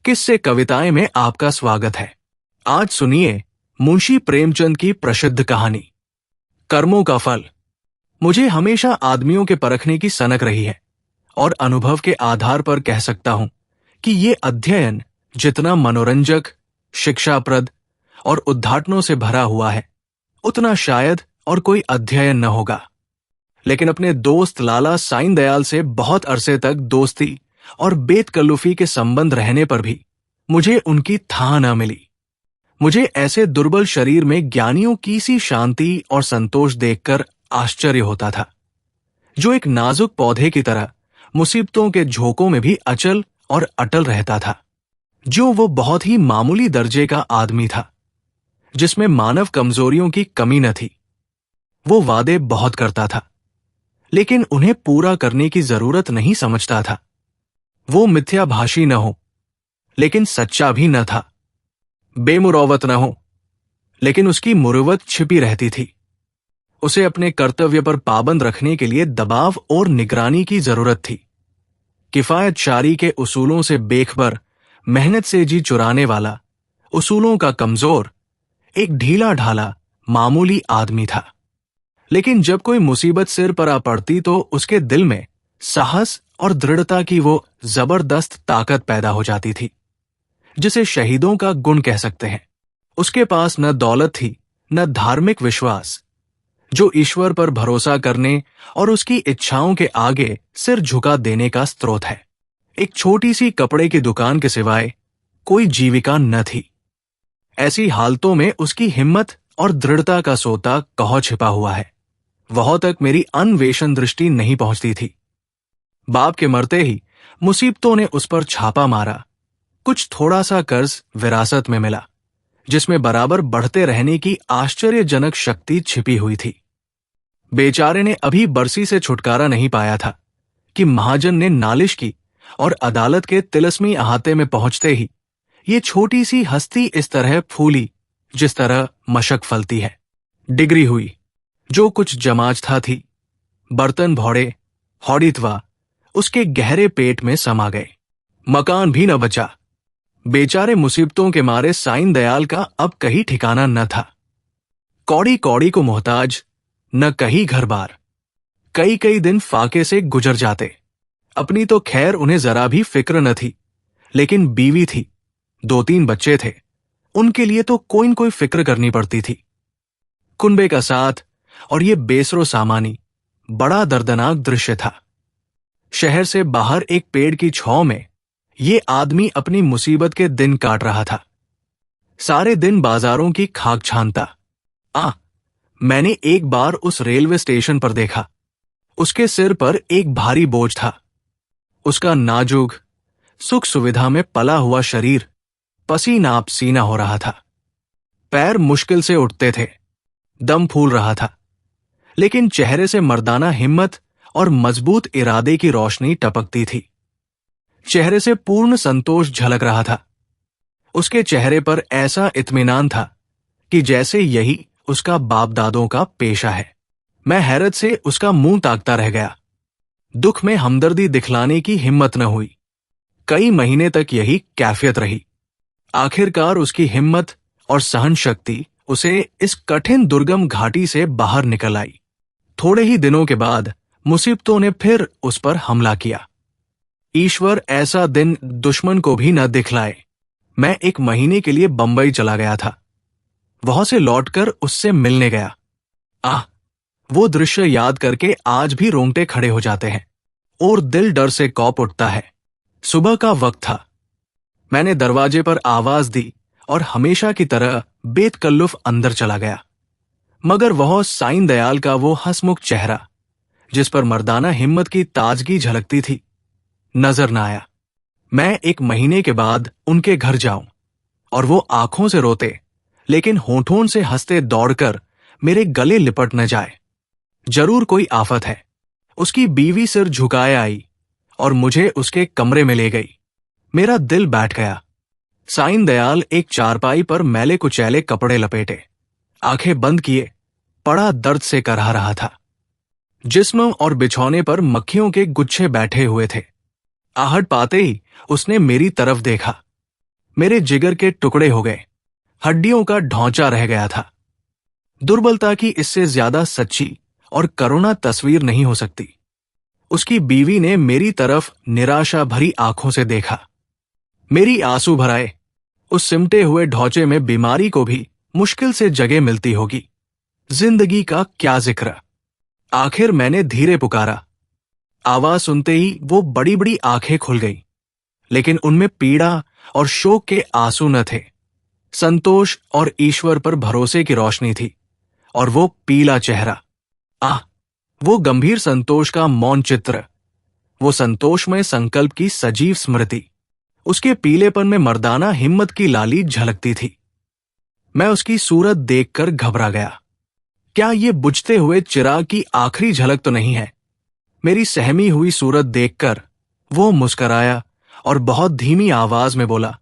किस्से कविताएं में आपका स्वागत है। आज सुनिए मुंशी प्रेमचंद की प्रसिद्ध कहानी कर्मों का फल। मुझे हमेशा आदमियों के परखने की सनक रही है और अनुभव के आधार पर कह सकता हूं कि ये अध्ययन जितना मनोरंजक, शिक्षाप्रद और उद्घाटनों से भरा हुआ है, उतना शायद और कोई अध्ययन न होगा। लेकिन अपने दोस्त लाला साईं दयाल से बहुत अरसे तक दोस्ती और बेतकल्लुफी के संबंध रहने पर भी मुझे उनकी थाह न मिली। मुझे ऐसे दुर्बल शरीर में ज्ञानियों की सी शांति और संतोष देखकर आश्चर्य होता था, जो एक नाजुक पौधे की तरह मुसीबतों के झोंकों में भी अचल और अटल रहता था। जो वो बहुत ही मामूली दर्जे का आदमी था, जिसमें मानव कमजोरियों की कमी न थी। वो वादे बहुत करता था, लेकिन उन्हें पूरा करने की जरूरत नहीं समझता था। वो मिथ्याभाषी न हो, लेकिन सच्चा भी न था। बेमुरौवत न हो, लेकिन उसकी मुरुवत छिपी रहती थी। उसे अपने कर्तव्य पर पाबंद रखने के लिए दबाव और निगरानी की जरूरत थी। किफायतशारी के उसूलों से बेखबर, मेहनत से जी चुराने वाला, उसूलों का कमजोर, एक ढीला ढाला मामूली आदमी था। लेकिन जब कोई मुसीबत सिर पर आ पड़ती तो उसके दिल में साहस और दृढ़ता की वो जबरदस्त ताकत पैदा हो जाती थी, जिसे शहीदों का गुण कह सकते हैं। उसके पास न दौलत थी, न धार्मिक विश्वास, जो ईश्वर पर भरोसा करने और उसकी इच्छाओं के आगे सिर झुका देने का स्रोत है। एक छोटी सी कपड़े की दुकान के सिवाय कोई जीविका न थी। ऐसी हालतों में उसकी हिम्मत और दृढ़ता का सोता कहाँ छिपा हुआ है, वहां तक मेरी अन्वेषण दृष्टि नहीं पहुंचती थी। बाप के मरते ही मुसीबतों ने उस पर छापा मारा। कुछ थोड़ा सा कर्ज विरासत में मिला, जिसमें बराबर बढ़ते रहने की आश्चर्यजनक शक्ति छिपी हुई थी। बेचारे ने अभी बरसी से छुटकारा नहीं पाया था कि महाजन ने नालिश की और अदालत के तिलस्मी अहाते में पहुंचते ही ये छोटी सी हस्ती इस तरह फूली जिस तरह मशक फलती है। डिग्री हुई, जो कुछ जमाजथा थी, बर्तन भौड़े, हौड़ितवा उसके गहरे पेट में समा गए। मकान भी न बचा। बेचारे मुसीबतों के मारे साईं दयाल का अब कहीं ठिकाना न था। कौड़ी कौड़ी को मोहताज, न कहीं घर बार। कई कई दिन फाके से गुजर जाते। अपनी तो खैर उन्हें जरा भी फिक्र न थी, लेकिन बीवी थी, 2-3 बच्चे थे, उनके लिए तो कोई न कोई फिक्र करनी पड़ती थी। कुनबे का साथ और ये बेसरो सामानी बड़ा दर्दनाक दृश्य था। शहर से बाहर एक पेड़ की छांव में ये आदमी अपनी मुसीबत के दिन काट रहा था। सारे दिन बाजारों की खाक छानता। मैंने एक बार उस रेलवे स्टेशन पर देखा। उसके सिर पर एक भारी बोझ था। उसका नाजुक, सुख सुविधा में पला हुआ शरीर पसीना पसीना हो रहा था। पैर मुश्किल से उठते थे, दम फूल रहा था, लेकिन चेहरे से मर्दाना हिम्मत और मजबूत इरादे की रोशनी टपकती थी। चेहरे से पूर्ण संतोष झलक रहा था। उसके चेहरे पर ऐसा इत्मीनान था कि जैसे यही उसका बाप दादों का पेशा है। मैं हैरत से उसका मुंह ताकता रह गया। दुख में हमदर्दी दिखलाने की हिम्मत न हुई। कई महीने तक यही कैफियत रही। आखिरकार उसकी हिम्मत और सहन शक्ति उसे इस कठिन दुर्गम घाटी से बाहर निकल आई। थोड़े ही दिनों के बाद मुसीबतों ने फिर उस पर हमला किया। ईश्वर ऐसा दिन दुश्मन को भी न दिखलाए। मैं 1 महीने के लिए बंबई चला गया था। वहां से लौटकर उससे मिलने गया। वो दृश्य याद करके आज भी रोंगटे खड़े हो जाते हैं और दिल डर से कौप उठता है। सुबह का वक्त था। मैंने दरवाजे पर आवाज दी और हमेशा की तरह बेतकल्लुफ अंदर चला गया, मगर वह साईं दयाल का वो हंसमुख चेहरा, जिस पर मर्दाना हिम्मत की ताजगी झलकती थी, नजर न आया। मैं 1 महीने के बाद उनके घर जाऊं और वो आंखों से रोते लेकिन होठों से हंसते दौड़कर मेरे गले लिपट न जाए। जरूर कोई आफत है। उसकी बीवी सिर झुकाए आई और मुझे उसके कमरे में ले गई। मेरा दिल बैठ गया। साईं दयाल एक चारपाई पर मैले कुचैले कपड़े लपेटे, आंखें बंद किए, बड़ा दर्द से करहा रहा था। जिस्म और बिछौने पर मक्खियों के गुच्छे बैठे हुए थे। आहट पाते ही उसने मेरी तरफ देखा। मेरे जिगर के टुकड़े हो गए, हड्डियों का ढांचा रह गया था। दुर्बलता की इससे ज्यादा सच्ची और करुणा तस्वीर नहीं हो सकती। उसकी बीवी ने मेरी तरफ निराशा भरी आंखों से देखा। मेरी आंसू भराए उस सिमटे हुए ढौचे में बीमारी को भी मुश्किल से जगह मिलती होगी। जिंदगी का क्या जिक्र। आखिर मैंने धीरे पुकारा। आवाज सुनते ही वो बड़ी बड़ी आंखें खुल गई, लेकिन उनमें पीड़ा और शोक के आंसू न थे। संतोष और ईश्वर पर भरोसे की रोशनी थी, और वो पीला चेहरा, वो गंभीर संतोष का मौन चित्र, वो संतोषमय संकल्प की सजीव स्मृति। उसके पीलेपन में मर्दाना हिम्मत की लाली झलकती थी। मैं उसकी सूरत देखकर घबरा गया। क्या ये बुझते हुए चिराग की आखिरी झलक तो नहीं है? मेरी सहमी हुई सूरत देखकर वो मुस्कराया और बहुत धीमी आवाज में बोला,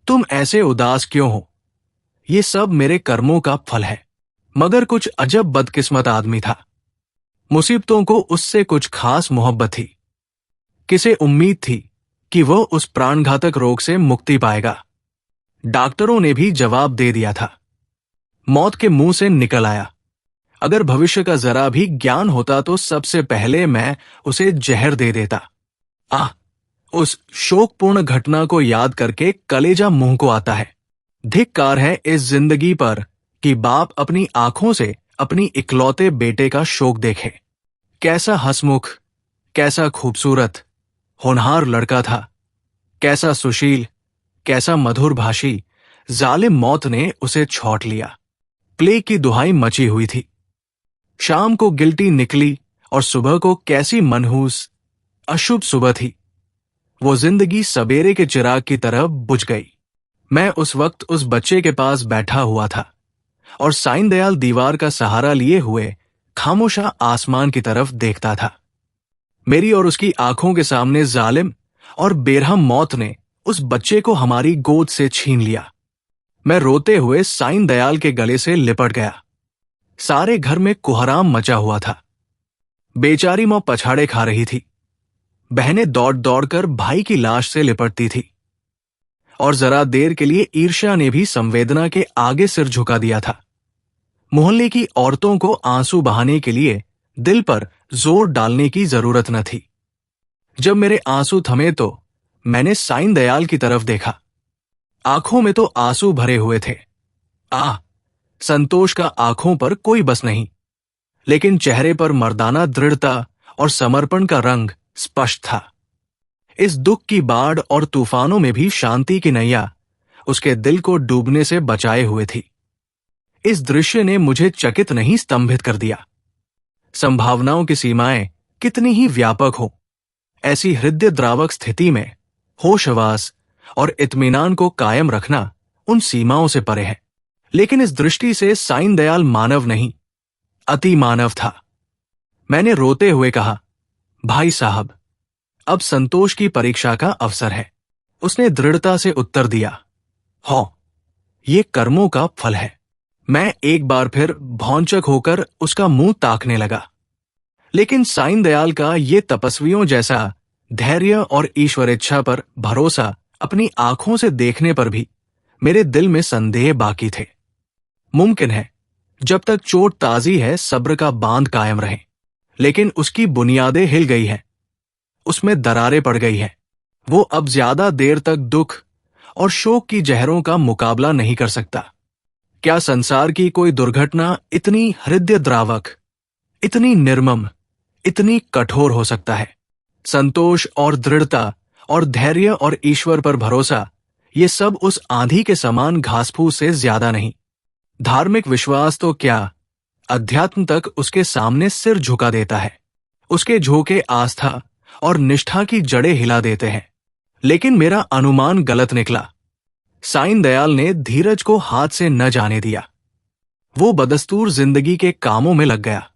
तुम ऐसे उदास क्यों हो? ये सब मेरे कर्मों का फल है। मगर कुछ अजब बदकिस्मत आदमी था। मुसीबतों को उससे कुछ खास मोहब्बत थी। किसे उम्मीद थी कि वो उस प्राणघातक रोग से मुक्ति पाएगा? डॉक्टरों ने भी जवाब दे दिया था। मौत के मुंह से निकल आया। अगर भविष्य का जरा भी ज्ञान होता तो सबसे पहले मैं उसे जहर दे देता। उस शोकपूर्ण घटना को याद करके कलेजा मुंह को आता है। धिक्कार है इस जिंदगी पर कि बाप अपनी आंखों से अपनी इकलौते बेटे का शोक देखे। कैसा हंसमुख, कैसा खूबसूरत, होनहार लड़का था, कैसा सुशील, कैसा मधुर भाषी। जालिम मौत ने उसे छौंट लिया। प्लेग की दुहाई मची हुई थी। शाम को गिल्टी निकली और सुबह को कैसी मनहूस अशुभ सुबह थी। वो जिंदगी सवेरे के चिराग की तरह बुझ गई। मैं उस वक्त उस बच्चे के पास बैठा हुआ था और साईं दयाल दीवार का सहारा लिए हुए खामोशा आसमान की तरफ देखता था। मेरी और उसकी आंखों के सामने जालिम और बेरहम मौत ने उस बच्चे को हमारी गोद से छीन लिया। मैं रोते हुए साईं दयाल के गले से लिपट गया। सारे घर में कुहराम मचा हुआ था। बेचारी मां पछाड़े खा रही थी। बहनें दौड़ दौड़कर भाई की लाश से लिपटती थी, और जरा देर के लिए ईर्ष्या ने भी संवेदना के आगे सिर झुका दिया था। मोहल्ले की औरतों को आंसू बहाने के लिए दिल पर जोर डालने की जरूरत न थी। जब मेरे आंसू थमे तो मैंने साईं दयाल की तरफ देखा। आंखों में तो आंसू भरे हुए थे। संतोष का आंखों पर कोई बस नहीं, लेकिन चेहरे पर मर्दाना दृढ़ता और समर्पण का रंग स्पष्ट था। इस दुख की बाढ़ और तूफानों में भी शांति की नैया उसके दिल को डूबने से बचाए हुए थी। इस दृश्य ने मुझे चकित नहीं स्तंभित कर दिया। संभावनाओं की सीमाएं कितनी ही व्यापक हो, ऐसी हृदय द्रावक स्थिति में होशवास और इत्मीनान को कायम रखना उन सीमाओं से परे है। लेकिन इस दृष्टि से साईं दयाल मानव नहीं, अति मानव था। मैंने रोते हुए कहा, भाई साहब, अब संतोष की परीक्षा का अवसर है। उसने दृढ़ता से उत्तर दिया, ये कर्मों का फल है। मैं एक बार फिर भौंचक होकर उसका मुंह ताकने लगा, लेकिन साईं दयाल का ये तपस्वियों जैसा धैर्य और ईश्वर इच्छा पर भरोसा अपनी आंखों से देखने पर भी मेरे दिल में संदेह बाकी थे। मुमकिन है जब तक चोट ताजी है सब्र का बांध कायम रहे, लेकिन उसकी बुनियादें हिल गई हैं, उसमें दरारें पड़ गई हैं। वो अब ज्यादा देर तक दुख और शोक की जहरों का मुकाबला नहीं कर सकता। क्या संसार की कोई दुर्घटना इतनी हृदय द्रावक, इतनी निर्मम, इतनी कठोर हो सकता है? संतोष और दृढ़ता और धैर्य और ईश्वर पर भरोसा, ये सब उस आंधी के समान घासफूस से ज्यादा नहीं। धार्मिक विश्वास तो क्या, अध्यात्म तक उसके सामने सिर झुका देता है। उसके झोंके आस्था और निष्ठा की जड़ें हिला देते हैं। लेकिन मेरा अनुमान गलत निकला। साईं दयाल ने धीरज को हाथ से न जाने दिया। वो बदस्तूर जिंदगी के कामों में लग गया।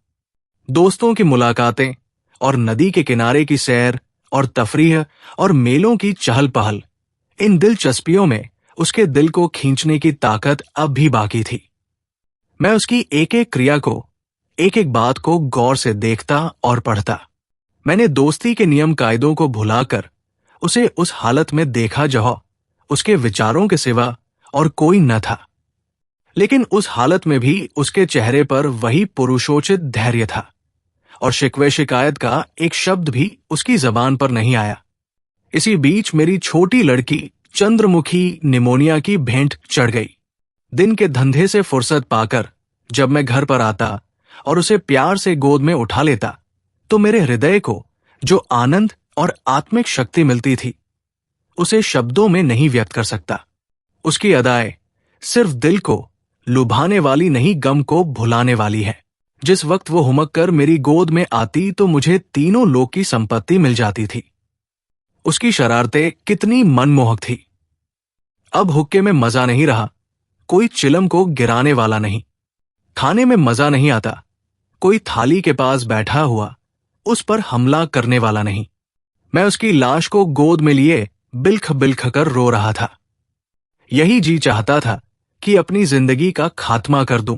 दोस्तों की मुलाकातें और नदी के किनारे की सैर और तफरीह और मेलों की चहल पहल, इन दिलचस्पियों में उसके दिल को खींचने की ताकत अब भी बाकी थी। मैं उसकी एक एक क्रिया को, एक एक बात को गौर से देखता और पढ़ता। मैंने दोस्ती के नियम कायदों को भुलाकर उसे उस हालत में देखा जहाँ उसके विचारों के सिवा और कोई न था। लेकिन उस हालत में भी उसके चेहरे पर वही पुरुषोचित धैर्य था और शिकवे शिकायत का एक शब्द भी उसकी जबान पर नहीं आया। इसी बीच मेरी छोटी लड़की चंद्रमुखी निमोनिया की भेंट चढ़ गई। दिन के धंधे से फुर्सत पाकर जब मैं घर पर आता और उसे प्यार से गोद में उठा लेता, तो मेरे हृदय को जो आनंद और आत्मिक शक्ति मिलती थी, उसे शब्दों में नहीं व्यक्त कर सकता। उसकी अदाएं सिर्फ दिल को लुभाने वाली नहीं, गम को भुलाने वाली है। जिस वक्त वो हुमक कर मेरी गोद में आती तो मुझे तीनों लोक की संपत्ति मिल जाती थी। उसकी शरारतें कितनी मनमोहक थी। अब हुक्के में मजा नहीं रहा, कोई चिलम को गिराने वाला नहीं। खाने में मजा नहीं आता, कोई थाली के पास बैठा हुआ उस पर हमला करने वाला नहीं। मैं उसकी लाश को गोद में लिए बिल्ख बिल्ख कर रो रहा था। यही जी चाहता था कि अपनी जिंदगी का खात्मा कर दूं।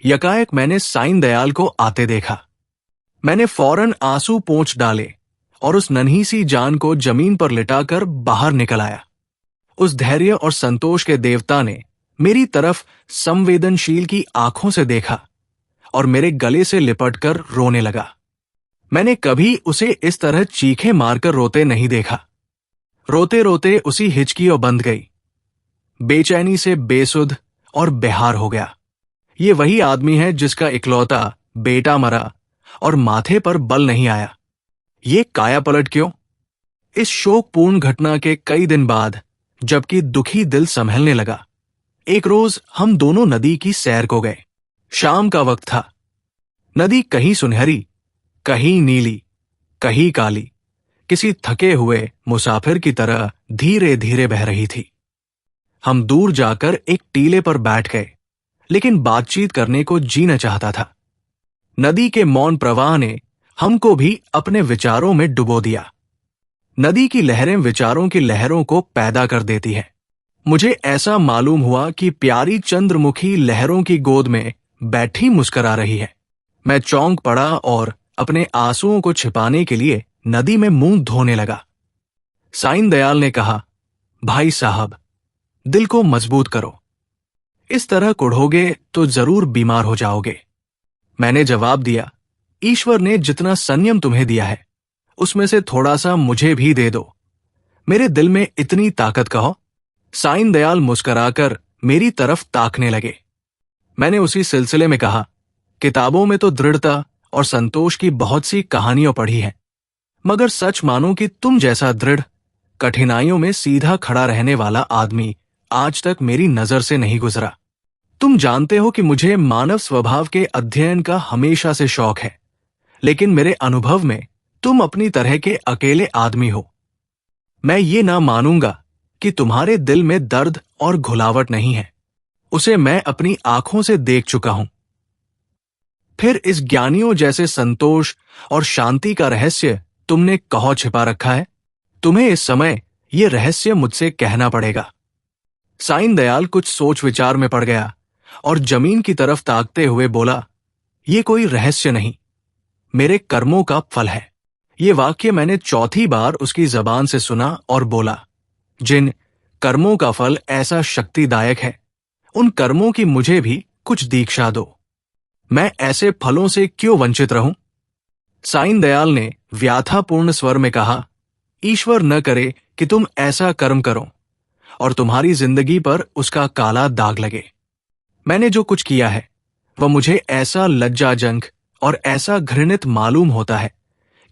यकाएक मैंने साईं दयाल को आते देखा। मैंने फौरन आंसू पोंछ डाले और उस नन्ही सी जान को जमीन पर लिटाकर बाहर निकल आया। उस धैर्य और संतोष के देवता ने मेरी तरफ संवेदनशील की आंखों से देखा और मेरे गले से लिपटकर रोने लगा। मैंने कभी उसे इस तरह चीखे मारकर रोते नहीं देखा। रोते रोते उसी हिचकी और बंध गई। बेचैनी से बेसुध और बेहार हो गया। ये वही आदमी है जिसका इकलौता बेटा मरा और माथे पर बल नहीं आया। ये काया पलट क्यों? इस शोकपूर्ण घटना के कई दिन बाद, जबकि दुखी दिल संभलने लगा, एक रोज हम दोनों नदी की सैर को गए। शाम का वक्त था। नदी कहीं सुनहरी, कहीं नीली, कहीं काली, किसी थके हुए मुसाफिर की तरह धीरे धीरे बह रही थी। हम दूर जाकर एक टीले पर बैठ गए, लेकिन बातचीत करने को जी न चाहता था। नदी के मौन प्रवाह ने हमको भी अपने विचारों में डुबो दिया। नदी की लहरें विचारों की लहरों को पैदा कर देती हैं। मुझे ऐसा मालूम हुआ कि प्यारी चंद्रमुखी लहरों की गोद में बैठी मुस्करा रही है। मैं चौंक पड़ा और अपने आंसुओं को छिपाने के लिए नदी में मुंह धोने लगा। साईं दयाल ने कहा, भाई साहब, दिल को मजबूत करो। इस तरह कुढ़ोगे तो जरूर बीमार हो जाओगे। मैंने जवाब दिया, ईश्वर ने जितना संयम तुम्हें दिया है, उसमें से थोड़ा सा मुझे भी दे दो। मेरे दिल में इतनी ताकत कहो। साईं दयाल मुस्कराकर मेरी तरफ ताकने लगे। मैंने उसी सिलसिले में कहा, किताबों में तो दृढ़ता और संतोष की बहुत सी कहानियां पढ़ी हैं, मगर सच मानो कि तुम जैसा दृढ़, कठिनाइयों में सीधा खड़ा रहने वाला आदमी आज तक मेरी नजर से नहीं गुजरा। तुम जानते हो कि मुझे मानव स्वभाव के अध्ययन का हमेशा से शौक है, लेकिन मेरे अनुभव में तुम अपनी तरह के अकेले आदमी हो। मैं ये ना मानूंगा कि तुम्हारे दिल में दर्द और घुलावट नहीं है। उसे मैं अपनी आंखों से देख चुका हूं। फिर इस ज्ञानियों जैसे संतोष और शांति का रहस्य तुमने कहाँ छिपा रखा है? तुम्हें इस समय यह रहस्य मुझसे कहना पड़ेगा। साईं दयाल कुछ सोच विचार में पड़ गया और जमीन की तरफ ताकते हुए बोला, यह कोई रहस्य नहीं, मेरे कर्मों का फल है। ये वाक्य मैंने चौथी बार उसकी जबान से सुना और बोला, जिन कर्मों का फल ऐसा शक्तिदायक है, उन कर्मों की मुझे भी कुछ दीक्षा दो। मैं ऐसे फलों से क्यों वंचित रहूं? साईं दयाल ने व्याथापूर्ण स्वर में कहा, ईश्वर न करे कि तुम ऐसा कर्म करो और तुम्हारी जिंदगी पर उसका काला दाग लगे। मैंने जो कुछ किया है वह मुझे ऐसा लज्जाजनक और ऐसा घृणित मालूम होता है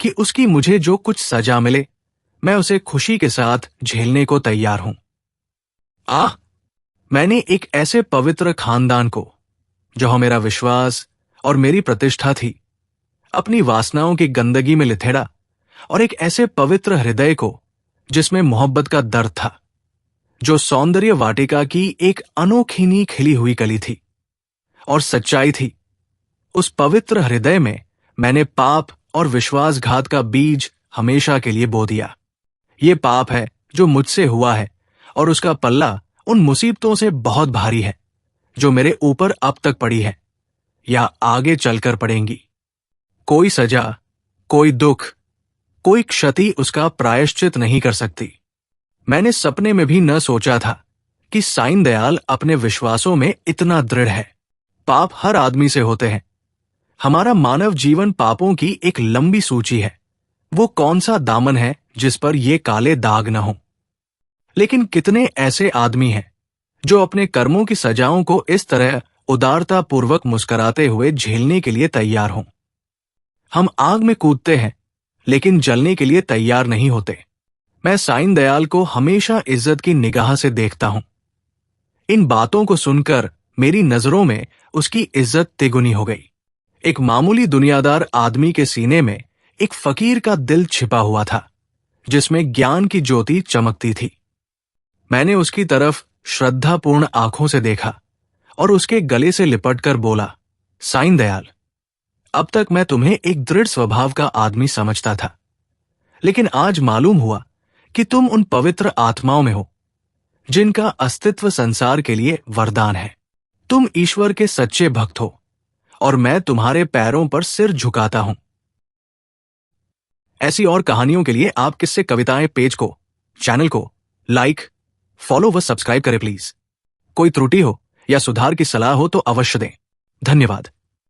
कि उसकी मुझे जो कुछ सजा मिले, मैं उसे खुशी के साथ झेलने को तैयार हूं। मैंने एक ऐसे पवित्र खानदान को, जहां मेरा विश्वास और मेरी प्रतिष्ठा थी, अपनी वासनाओं की गंदगी में लिथेड़ा, और एक ऐसे पवित्र हृदय को जिसमें मोहब्बत का दर्द था, जो सौंदर्य वाटिका की एक अनोखी खिली हुई कली थी और सच्चाई थी। उस पवित्र हृदय में मैंने पाप और विश्वासघात का बीज हमेशा के लिए बो दिया। ये पाप है जो मुझसे हुआ है और उसका पल्ला उन मुसीबतों से बहुत भारी है जो मेरे ऊपर अब तक पड़ी है या आगे चलकर पड़ेंगी। कोई सजा, कोई दुख, कोई क्षति उसका प्रायश्चित नहीं कर सकती। मैंने सपने में भी न सोचा था कि साईं दयाल अपने विश्वासों में इतना दृढ़ है। पाप हर आदमी से होते हैं। हमारा मानव जीवन पापों की एक लंबी सूची है। वो कौन सा दामन है जिस पर ये काले दाग न हो। लेकिन कितने ऐसे आदमी हैं जो अपने कर्मों की सजाओं को इस तरह उदारता पूर्वक मुस्कुराते हुए झेलने के लिए तैयार हों। हम आग में कूदते हैं लेकिन जलने के लिए तैयार नहीं होते। मैं साईं दयाल को हमेशा इज्जत की निगाह से देखता हूं। इन बातों को सुनकर मेरी नजरों में उसकी इज्जत तिगुनी हो गई। एक मामूली दुनियादार आदमी के सीने में एक फकीर का दिल छिपा हुआ था जिसमें ज्ञान की ज्योति चमकती थी। मैंने उसकी तरफ श्रद्धापूर्ण आंखों से देखा और उसके गले से लिपटकर बोला, साईं दयाल, अब तक मैं तुम्हें एक दृढ़ स्वभाव का आदमी समझता था, लेकिन आज मालूम हुआ कि तुम उन पवित्र आत्माओं में हो जिनका अस्तित्व संसार के लिए वरदान है। तुम ईश्वर के सच्चे भक्त हो और मैं तुम्हारे पैरों पर सिर झुकाता हूं। ऐसी और कहानियों के लिए आप किससे कविताएं पेज को, चैनल को लाइक, फॉलो व सब्सक्राइब करें प्लीज। कोई त्रुटि हो या सुधार की सलाह हो तो अवश्य दें। धन्यवाद।